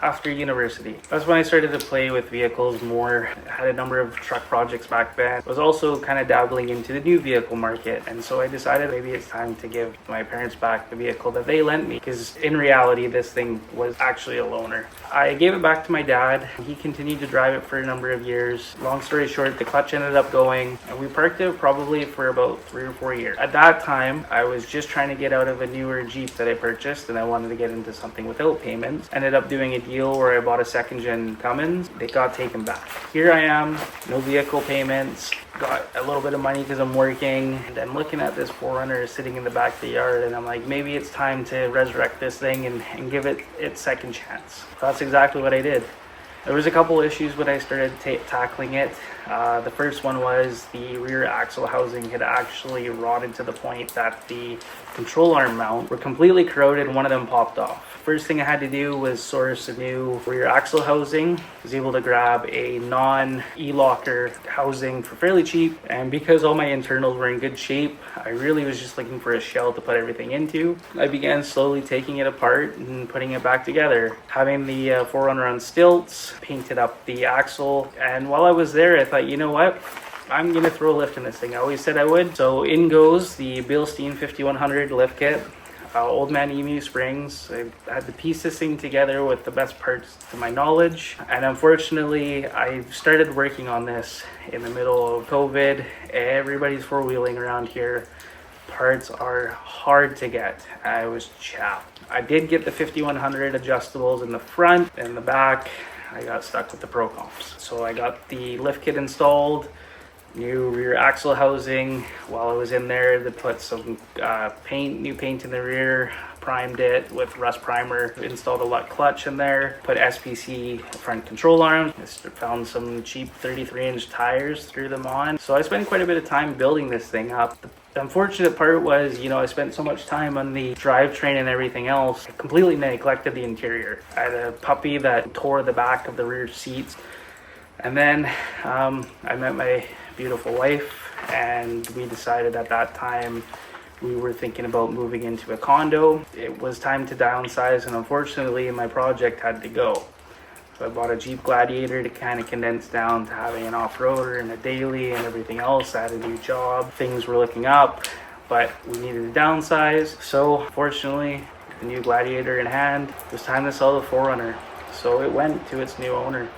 after university. That's when I started to play with vehicles more. I had a number of truck projects back then. I was also kind of dabbling into the new vehicle market, and so I decided maybe it's time to give my parents back the vehicle that they lent me, because in reality this thing was actually a loaner. I gave it back to my dad. He continued to drive it for a number of years. Long story short, the clutch ended up going, and we parked it probably for about 3 or 4 years. At that time, I was just trying to get out of a newer Jeep that I purchased, and I wanted to get into something without payments. Ended up doing a deal where I bought a second-gen Cummins. It got taken back. Here I am, no vehicle payments, got a little bit of money because I'm working, and I'm looking at this 4Runner sitting in the back of the yard, and I'm like, maybe it's time to resurrect this thing and give it its second chance. That's exactly what I did. There was a couple issues when I started tackling it. The first one was the rear axle housing had actually rotted to the point that the control arm mount were completely corroded and one of them popped off. First thing I had to do was source a new rear axle housing. I was able to grab a non-e-locker housing for fairly cheap, and because all my internals were in good shape, I really was just looking for a shell to put everything into. I began slowly taking it apart and putting it back together. Having the 4Runner on stilts, painted up the axle, and while I was there I thought, you know what? I'm going to throw a lift in this thing. I always said I would. So in goes the Bilstein 5100 lift kit. Old Man Emu springs. I had to piece this thing together with the best parts to my knowledge, and unfortunately I started working on this in the middle of COVID. Everybody's four-wheeling around here. Parts are hard to get. I was chapped. I did get the 5100 adjustables in the front and the back. I got stuck with the Pro Comps. So I got the lift kit installed, new rear axle housing. While I was in there, they put some new paint in the rear, primed it with rust primer, installed a LUT clutch in there, put SPC front control arms, found some cheap 33-inch tires, threw them on. So I spent quite a bit of time building this thing up. The unfortunate part was, I spent so much time on the drivetrain and everything else, I completely neglected the interior. I had a puppy that tore the back of the rear seats. And then I met my beautiful wife, and we decided at that time we were thinking about moving into a condo. It was time to downsize, and unfortunately my project had to go. So I bought a Jeep Gladiator to kind of condense down to having an off-roader and a daily and everything else. I had a new job, things were looking up, but we needed to downsize. So fortunately, the new Gladiator in hand, it was time to sell the 4Runner. So it went to its new owner.